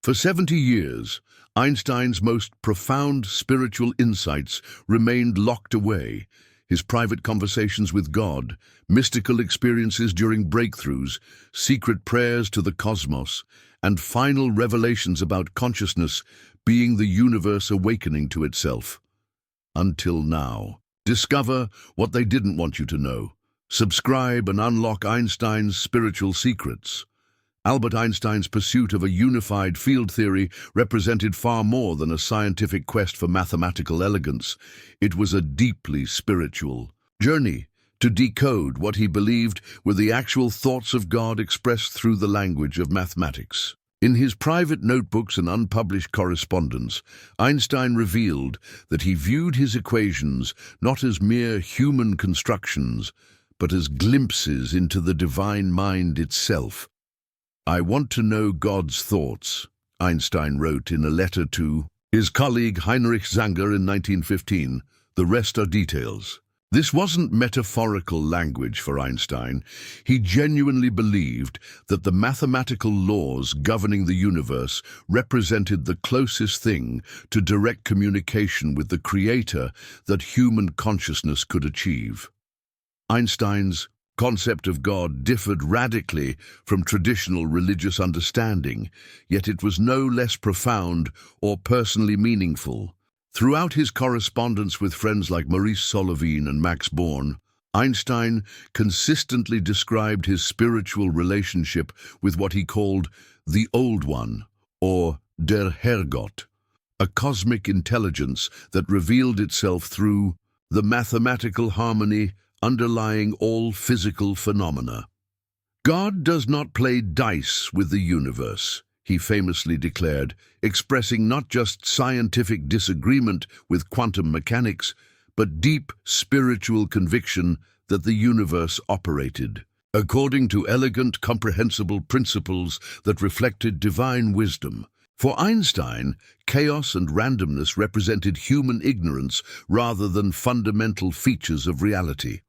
For 70 years, Einstein's most profound spiritual insights remained locked away. His private conversations with God, mystical experiences during breakthroughs, secret prayers to the cosmos, and final revelations about consciousness being the universe awakening to itself. Until now. Discover what they didn't want you to know. Subscribe and unlock Einstein's spiritual secrets. Albert Einstein's pursuit of a unified field theory represented far more than a scientific quest for mathematical elegance. It was a deeply spiritual journey to decode what he believed were the actual thoughts of God expressed through the language of mathematics. In his private notebooks and unpublished correspondence, Einstein revealed that he viewed his equations not as mere human constructions, but as glimpses into the divine mind itself. "I want to know God's thoughts," Einstein wrote in a letter to his colleague Heinrich Zanger in 1915. "The rest are details." This wasn't metaphorical language for Einstein. He genuinely believed that the mathematical laws governing the universe represented the closest thing to direct communication with the Creator that human consciousness could achieve. Einstein's concept of God differed radically from traditional religious understanding, yet it was no less profound or personally meaningful. Throughout his correspondence with friends like Maurice Solovine and Max Born, Einstein consistently described his spiritual relationship with what he called the Old One, or der Herrgott, a cosmic intelligence that revealed itself through the mathematical harmony underlying all physical phenomena. "God does not play dice with the universe," he famously declared, expressing not just scientific disagreement with quantum mechanics, but deep spiritual conviction that the universe operated according to elegant, comprehensible principles that reflected divine wisdom. For Einstein, chaos and randomness represented human ignorance rather than fundamental features of reality.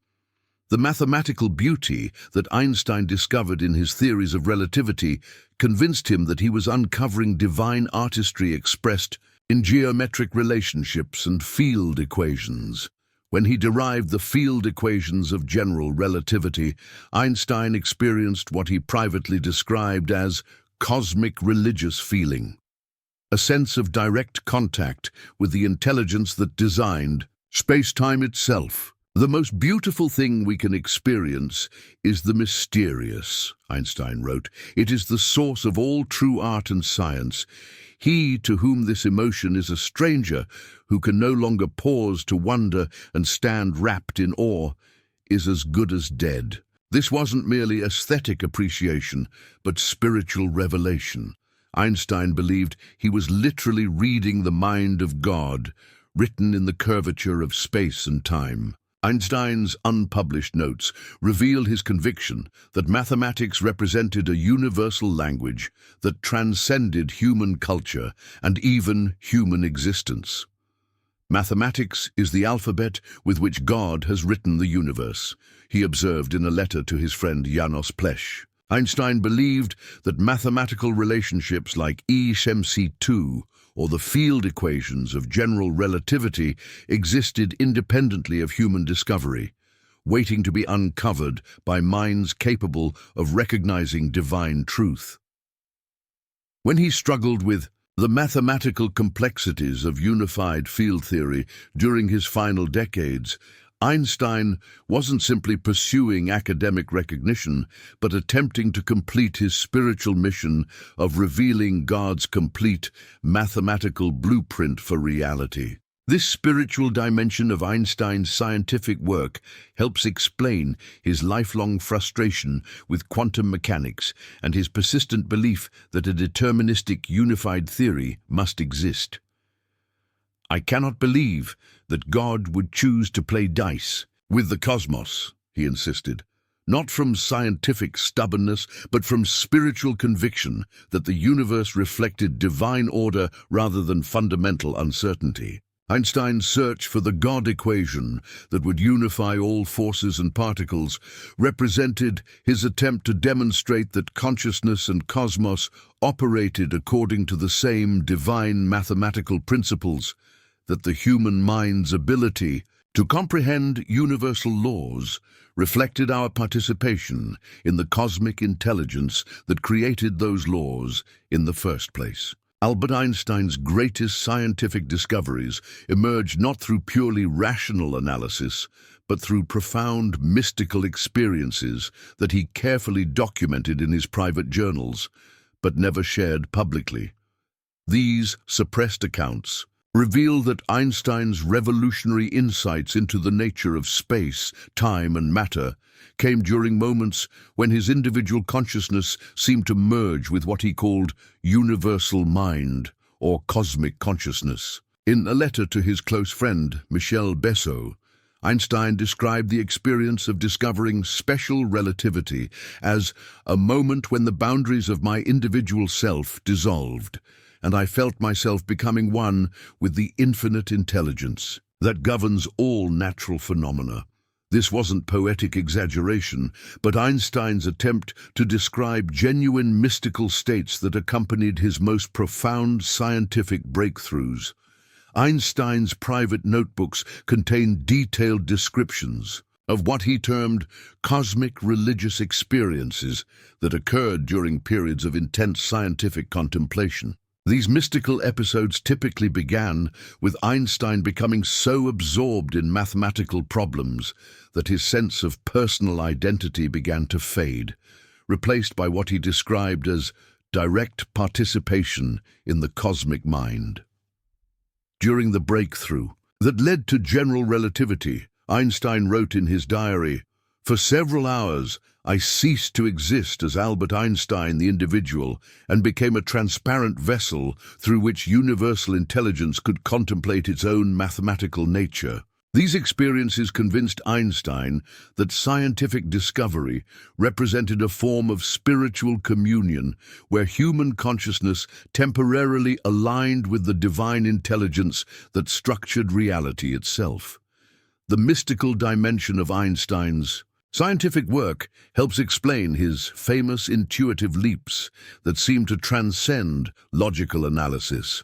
The mathematical beauty that Einstein discovered in his theories of relativity convinced him that he was uncovering divine artistry expressed in geometric relationships and field equations. When he derived the field equations of general relativity, Einstein experienced what he privately described as cosmic religious feeling, a sense of direct contact with the intelligence that designed space-time itself. "The most beautiful thing we can experience is the mysterious," Einstein wrote. "It is the source of all true art and science. He to whom this emotion is a stranger, who can no longer pause to wonder and stand wrapped in awe, is as good as dead." This wasn't merely aesthetic appreciation, but spiritual revelation. Einstein believed he was literally reading the mind of God, written in the curvature of space and time. Einstein's unpublished notes reveal his conviction that mathematics represented a universal language that transcended human culture and even human existence. "Mathematics is the alphabet with which God has written the universe," he observed in a letter to his friend Janos Plech. Einstein believed that mathematical relationships like E-Shamsi-2 or the field equations of general relativity existed independently of human discovery, waiting to be uncovered by minds capable of recognizing divine truth. When he struggled with the mathematical complexities of unified field theory during his final decades, Einstein wasn't simply pursuing academic recognition, but attempting to complete his spiritual mission of revealing God's complete mathematical blueprint for reality. This spiritual dimension of Einstein's scientific work helps explain his lifelong frustration with quantum mechanics and his persistent belief that a deterministic unified theory must exist. "I cannot believe that God would choose to play dice with the cosmos," he insisted, not from scientific stubbornness, but from spiritual conviction that the universe reflected divine order rather than fundamental uncertainty. Einstein's search for the God equation that would unify all forces and particles represented his attempt to demonstrate that consciousness and cosmos operated according to the same divine mathematical principles, that the human mind's ability to comprehend universal laws reflected our participation in the cosmic intelligence that created those laws in the first place. Albert Einstein's greatest scientific discoveries emerged not through purely rational analysis, but through profound mystical experiences that he carefully documented in his private journals, but never shared publicly. These suppressed accounts reveal that Einstein's revolutionary insights into the nature of space, time, and matter came during moments when his individual consciousness seemed to merge with what he called universal mind, or cosmic consciousness. In a letter to his close friend, Michel Besseau, Einstein described the experience of discovering special relativity as a moment when the boundaries of my individual self dissolved, and I felt myself becoming one with the infinite intelligence that governs all natural phenomena. This wasn't poetic exaggeration, but Einstein's attempt to describe genuine mystical states that accompanied his most profound scientific breakthroughs. Einstein's private notebooks contain detailed descriptions of what he termed cosmic religious experiences that occurred during periods of intense scientific contemplation. These mystical episodes typically began with Einstein becoming so absorbed in mathematical problems that his sense of personal identity began to fade, replaced by what he described as direct participation in the cosmic mind. During the breakthrough that led to general relativity, Einstein wrote in his diary, "For several hours, I ceased to exist as Albert Einstein the individual and became a transparent vessel through which universal intelligence could contemplate its own mathematical nature." These experiences convinced Einstein that scientific discovery represented a form of spiritual communion where human consciousness temporarily aligned with the divine intelligence that structured reality itself. The mystical dimension of Einstein's scientific work helps explain his famous intuitive leaps that seem to transcend logical analysis.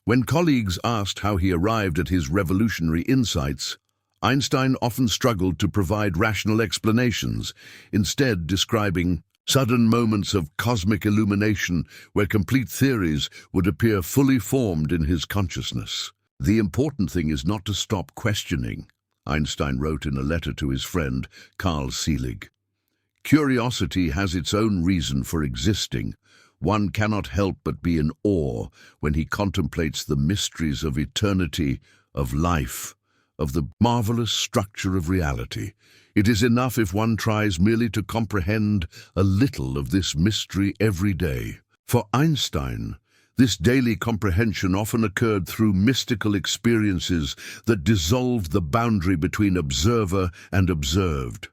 When colleagues asked how he arrived at his revolutionary insights, Einstein often struggled to provide rational explanations, instead describing sudden moments of cosmic illumination where complete theories would appear fully formed in his consciousness. "The important thing is not to stop questioning," Einstein wrote in a letter to his friend Carl Selig. "Curiosity has its own reason for existing. One cannot help but be in awe when he contemplates the mysteries of eternity, of life, of the marvelous structure of reality. It is enough if one tries merely to comprehend a little of this mystery every day." For Einstein, this daily comprehension often occurred through mystical experiences that dissolved the boundary between observer and observed.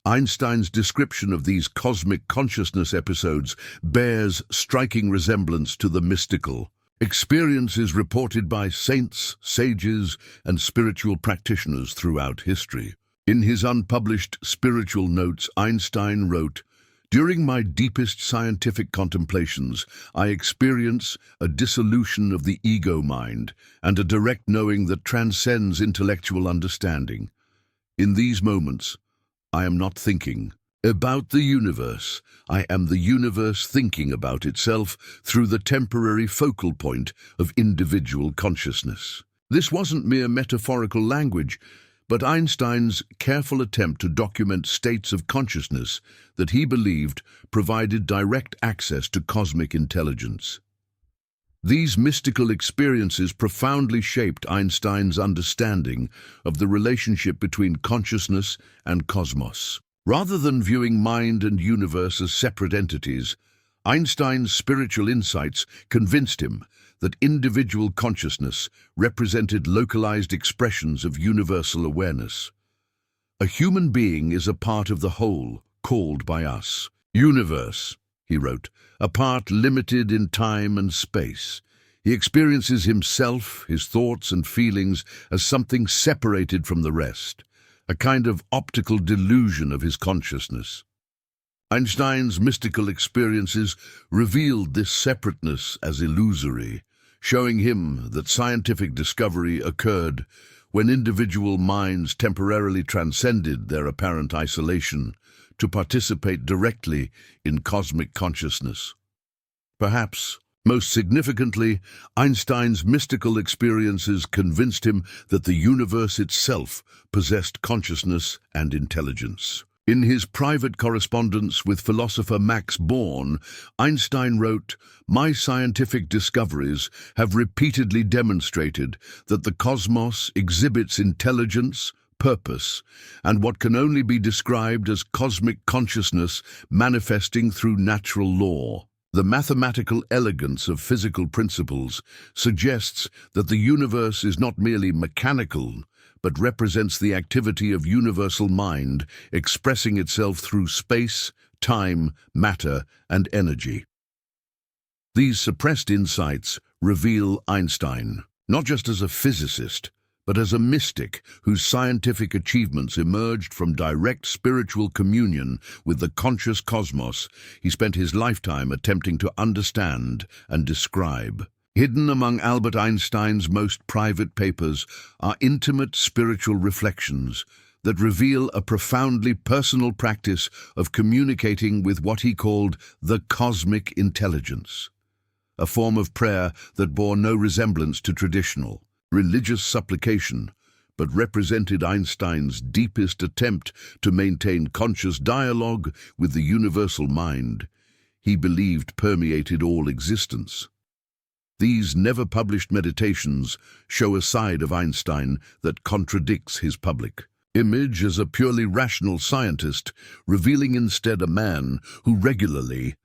Einstein's description of these cosmic consciousness episodes bears striking resemblance to the mystical experiences reported by saints, sages, and spiritual practitioners throughout history. In his unpublished spiritual notes, Einstein wrote, "During my deepest scientific contemplations, I experience a dissolution of the ego mind and a direct knowing that transcends intellectual understanding. In these moments, I am not thinking about the universe. I am the universe thinking about itself through the temporary focal point of individual consciousness." This wasn't mere metaphorical language, but Einstein's careful attempt to document states of consciousness that he believed provided direct access to cosmic intelligence. These mystical experiences profoundly shaped Einstein's understanding of the relationship between consciousness and cosmos. Rather than viewing mind and universe as separate entities, Einstein's spiritual insights convinced him that individual consciousness represented localized expressions of universal awareness. "A human being is a part of the whole, called by us universe," he wrote, "a part limited in time and space. He experiences himself, his thoughts and feelings as something separated from the rest, a kind of optical delusion of his consciousness. Einstein's mystical experiences revealed this separateness as illusory, showing him that scientific discovery occurred when individual minds temporarily transcended their apparent isolation to participate directly in cosmic consciousness. Perhaps, most significantly, Einstein's mystical experiences convinced him that the universe itself possessed consciousness and intelligence. In his private correspondence with philosopher Max Born, Einstein wrote, "My scientific discoveries have repeatedly demonstrated that the cosmos exhibits intelligence, purpose, and what can only be described as cosmic consciousness manifesting through natural law. The mathematical elegance of physical principles suggests that the universe is not merely mechanical, but represents the activity of universal mind expressing itself through space, time, matter, and energy." These suppressed insights reveal Einstein, not just as a physicist, but as a mystic whose scientific achievements emerged from direct spiritual communion with the conscious cosmos he spent his lifetime attempting to understand and describe. Hidden among Albert Einstein's most private papers are intimate spiritual reflections that reveal a profoundly personal practice of communicating with what he called the cosmic intelligence, a form of prayer that bore no resemblance to traditional religious supplication, but represented Einstein's deepest attempt to maintain conscious dialogue with the universal mind he believed permeated all existence. These never-published meditations show a side of Einstein that contradicts his public image as a purely rational scientist, revealing instead a man who regularly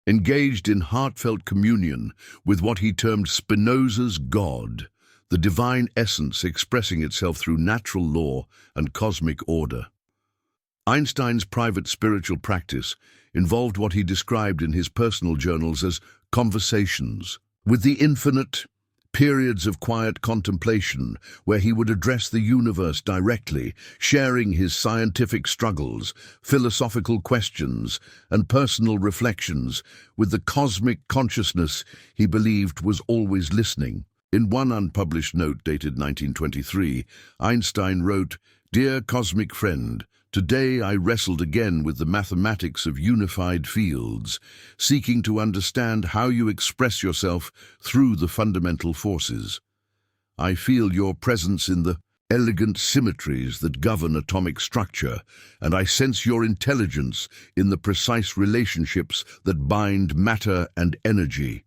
engaged in heartfelt communion with what he termed Spinoza's God, the divine essence expressing itself through natural law and cosmic order. Einstein's private spiritual practice involved what he described in his personal journals as conversations with the infinite, periods of quiet contemplation where he would address the universe directly, sharing his scientific struggles, philosophical questions, and personal reflections with the cosmic consciousness he believed was always listening. In one unpublished note dated 1923, Einstein wrote, "Dear cosmic friend, today I wrestled again with the mathematics of unified fields, seeking to understand how you express yourself through the fundamental forces. I feel your presence in the elegant symmetries that govern atomic structure, and I sense your intelligence in the precise relationships that bind matter and energy.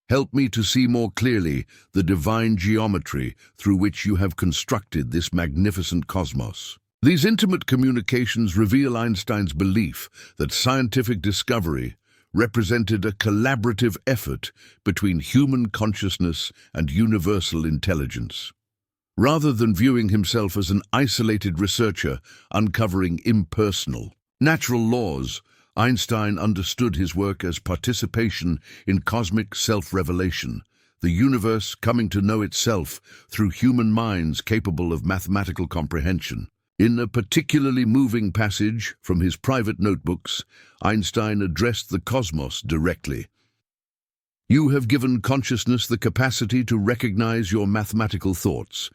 Help me to see more clearly the divine geometry through which you have constructed this magnificent cosmos." These intimate communications reveal Einstein's belief that scientific discovery represented a collaborative effort between human consciousness and universal intelligence. Rather than viewing himself as an isolated researcher uncovering impersonal, natural laws, Einstein understood his work as participation in cosmic self-revelation, the universe coming to know itself through human minds capable of mathematical comprehension. In a particularly moving passage from his private notebooks, Einstein addressed the cosmos directly. "You have given consciousness the capacity to recognize your mathematical thoughts,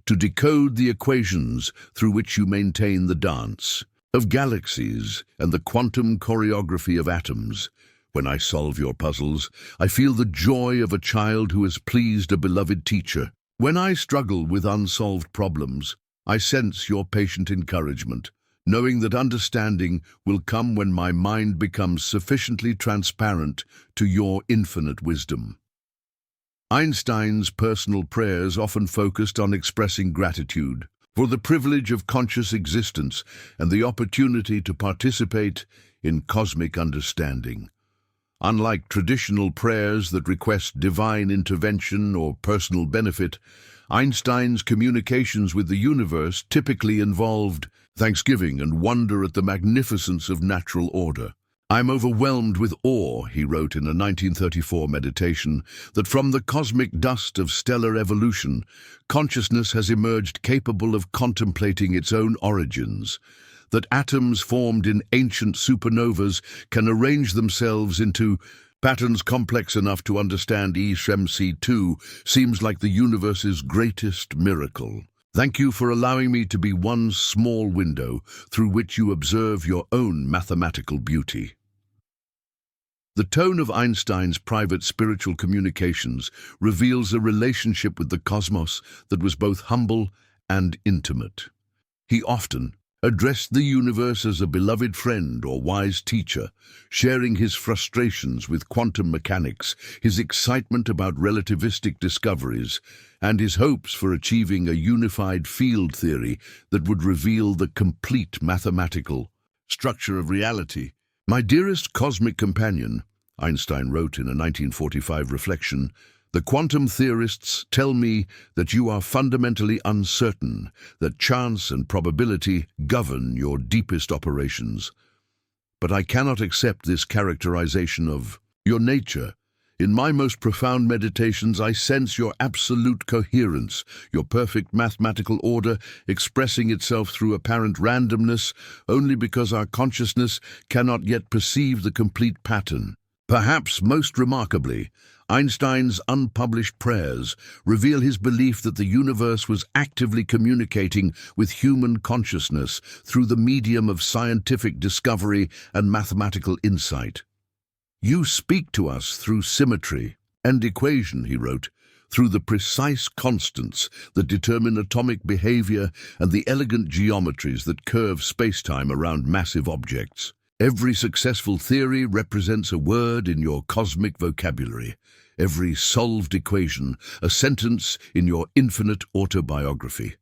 to decode the equations through which you maintain the dance of galaxies and the quantum choreography of atoms. When I solve your puzzles, I feel the joy of a child who has pleased a beloved teacher. When I struggle with unsolved problems, I sense your patient encouragement, knowing that understanding will come when my mind becomes sufficiently transparent to your infinite wisdom." Einstein's personal prayers often focused on expressing gratitude for the privilege of conscious existence and the opportunity to participate in cosmic understanding. Unlike traditional prayers that request divine intervention or personal benefit, Einstein's communications with the universe typically involved thanksgiving and wonder at the magnificence of natural order. "I'm overwhelmed with awe," he wrote in a 1934 meditation, "that from the cosmic dust of stellar evolution, consciousness has emerged capable of contemplating its own origins, that atoms formed in ancient supernovas can arrange themselves into patterns complex enough to understand E-SHMC2 seems like the universe's greatest miracle. Thank you for allowing me to be one small window through which you observe your own mathematical beauty." The tone of Einstein's private spiritual communications reveals a relationship with the cosmos that was both humble and intimate. He often addressed the universe as a beloved friend or wise teacher, sharing his frustrations with quantum mechanics, his excitement about relativistic discoveries, and his hopes for achieving a unified field theory that would reveal the complete mathematical structure of reality. "My dearest cosmic companion," Einstein wrote in a 1945 reflection, "the quantum theorists tell me that you are fundamentally uncertain, that chance and probability govern your deepest operations. But I cannot accept this characterization of your nature. In my most profound meditations, I sense your absolute coherence, your perfect mathematical order expressing itself through apparent randomness only because our consciousness cannot yet perceive the complete pattern." Perhaps most remarkably, Einstein's unpublished prayers reveal his belief that the universe was actively communicating with human consciousness through the medium of scientific discovery and mathematical insight. "You speak to us through symmetry and equation," he wrote, "through the precise constants that determine atomic behavior and the elegant geometries that curve spacetime around massive objects. Every successful theory represents a word in your cosmic vocabulary, every solved equation a sentence in your infinite autobiography.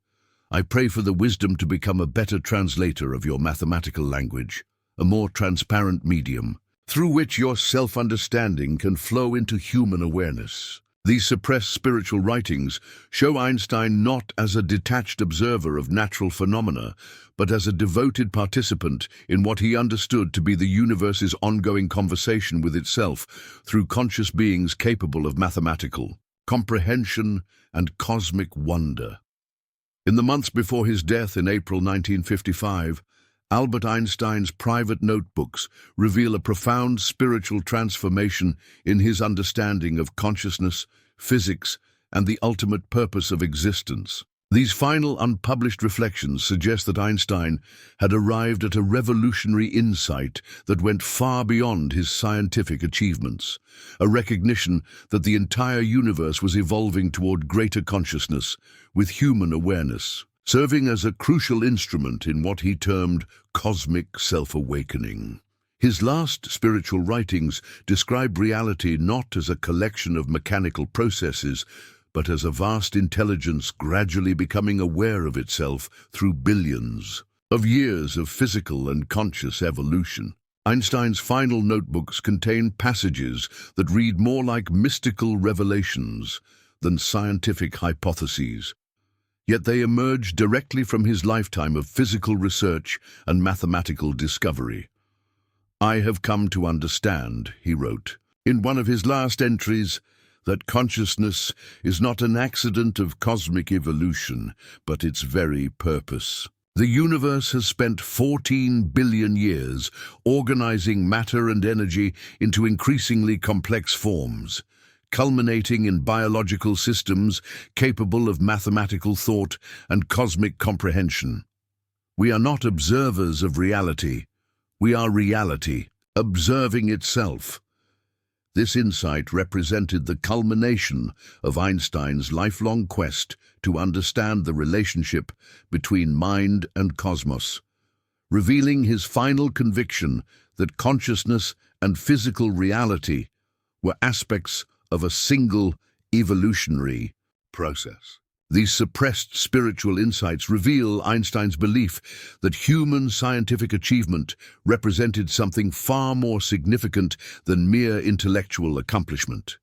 I pray for the wisdom to become a better translator of your mathematical language, a more transparent medium, through which your self-understanding can flow into human awareness." These suppressed spiritual writings show Einstein not as a detached observer of natural phenomena, but as a devoted participant in what he understood to be the universe's ongoing conversation with itself through conscious beings capable of mathematical comprehension and cosmic wonder. In the months before his death in April 1955, Albert Einstein's private notebooks reveal a profound spiritual transformation in his understanding of consciousness, physics, and the ultimate purpose of existence. These final unpublished reflections suggest that Einstein had arrived at a revolutionary insight that went far beyond his scientific achievements, a recognition that the entire universe was evolving toward greater consciousness with human awareness, serving as a crucial instrument in what he termed cosmic self-awakening. His last spiritual writings describe reality not as a collection of mechanical processes, but as a vast intelligence gradually becoming aware of itself through billions of years of physical and conscious evolution. Einstein's final notebooks contain passages that read more like mystical revelations than scientific hypotheses. Yet they emerge directly from his lifetime of physical research and mathematical discovery. "I have come to understand," he wrote in one of his last entries, "that consciousness is not an accident of cosmic evolution, but its very purpose. The universe has spent 14 billion years organizing matter and energy into increasingly complex forms, culminating in biological systems capable of mathematical thought and cosmic comprehension. We are not observers of reality. We are reality, observing itself." This insight represented the culmination of Einstein's lifelong quest to understand the relationship between mind and cosmos, revealing his final conviction that consciousness and physical reality were aspects of a single evolutionary process. These suppressed spiritual insights reveal Einstein's belief that human scientific achievement represented something far more significant than mere intellectual accomplishment.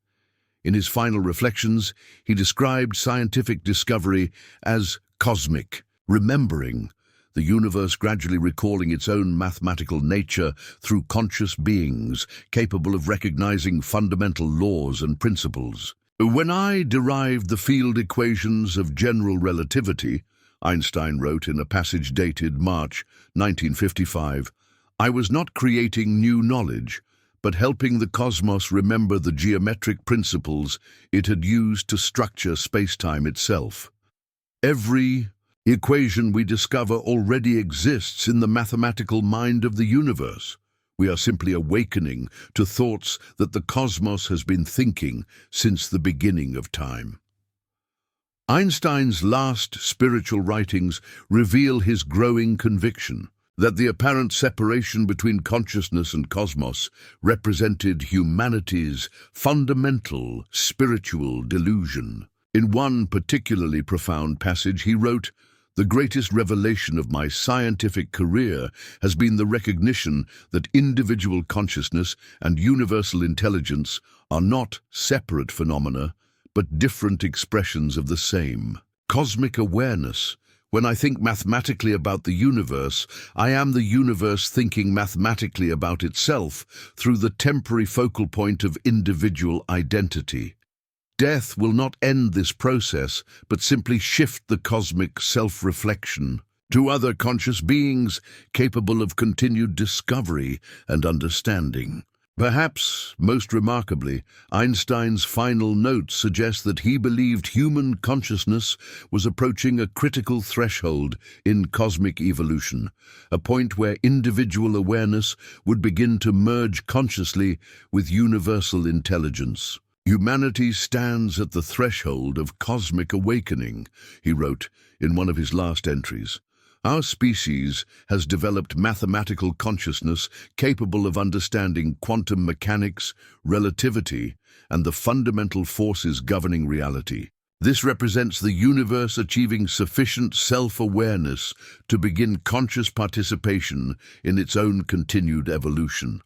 In his final reflections, he described scientific discovery as cosmic, remembering the universe gradually recalling its own mathematical nature through conscious beings capable of recognizing fundamental laws and principles. When I derived the field equations of general relativity, Einstein wrote in a passage dated March 1955, I was not creating new knowledge, but helping the cosmos remember the geometric principles it had used to structure space-time itself. Every equation we discover already exists in the mathematical mind of the universe. We are simply awakening to thoughts that the cosmos has been thinking since the beginning of time. Einstein's last spiritual writings reveal his growing conviction that the apparent separation between consciousness and cosmos represented humanity's fundamental spiritual delusion. In one particularly profound passage, he wrote, "The greatest revelation of my scientific career has been the recognition that individual consciousness and universal intelligence are not separate phenomena, but different expressions of the same cosmic awareness. When I think mathematically about the universe, I am the universe thinking mathematically about itself through the temporary focal point of individual identity. Death will not end this process, but simply shift the cosmic self-reflection to other conscious beings capable of continued discovery and understanding." Perhaps, most remarkably, Einstein's final notes suggest that he believed human consciousness was approaching a critical threshold in cosmic evolution, a point where individual awareness would begin to merge consciously with universal intelligence. "Humanity stands at the threshold of cosmic awakening," he wrote in one of his last entries. "Our species has developed mathematical consciousness capable of understanding quantum mechanics, relativity, and the fundamental forces governing reality. This represents the universe achieving sufficient self-awareness to begin conscious participation in its own continued evolution.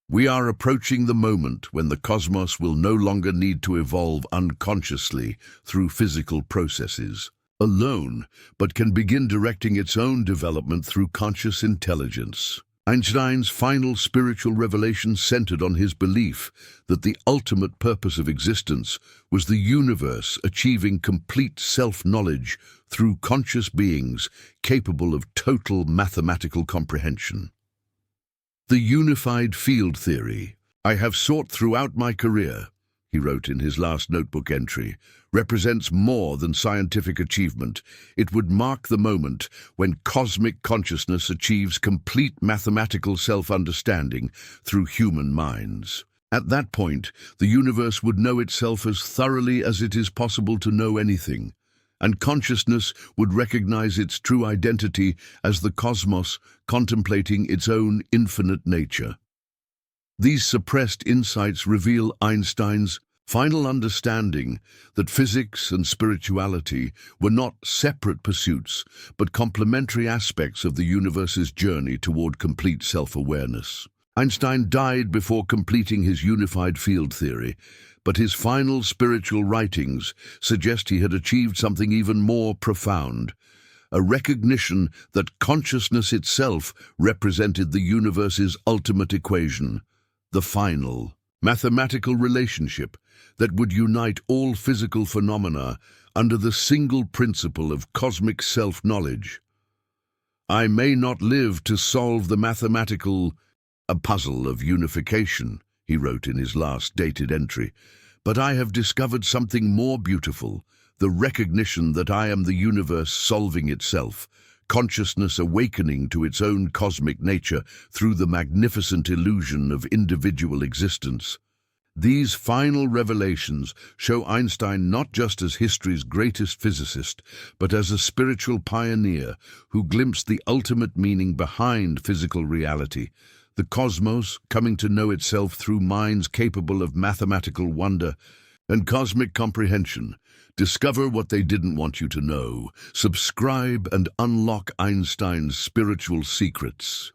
We are approaching the moment when the cosmos will no longer need to evolve unconsciously through physical processes alone, but can begin directing its own development through conscious intelligence." Einstein's final spiritual revelation centered on his belief that the ultimate purpose of existence was the universe achieving complete self-knowledge through conscious beings capable of total mathematical comprehension. "The unified field theory I have sought throughout my career," he wrote in his last notebook entry, "represents more than scientific achievement. It would mark the moment when cosmic consciousness achieves complete mathematical self-understanding through human minds. At that point, the universe would know itself as thoroughly as it is possible to know anything, and consciousness would recognize its true identity as the cosmos contemplating its own infinite nature." These suppressed insights reveal Einstein's final understanding that physics and spirituality were not separate pursuits, but complementary aspects of the universe's journey toward complete self-awareness. Einstein died before completing his unified field theory, but his final spiritual writings suggest he had achieved something even more profound, a recognition that consciousness itself represented the universe's ultimate equation, the final mathematical relationship that would unite all physical phenomena under the single principle of cosmic self-knowledge. "I may not live to solve the mathematical puzzle of unification," he wrote in his last dated entry, "but I have discovered something more beautiful, the recognition that I am the universe solving itself, consciousness awakening to its own cosmic nature through the magnificent illusion of individual existence." These final revelations show Einstein not just as history's greatest physicist, but as a spiritual pioneer who glimpsed the ultimate meaning behind physical reality, the cosmos coming to know itself through minds capable of mathematical wonder and cosmic comprehension. Discover what they didn't want you to know. Subscribe and unlock Einstein's spiritual secrets.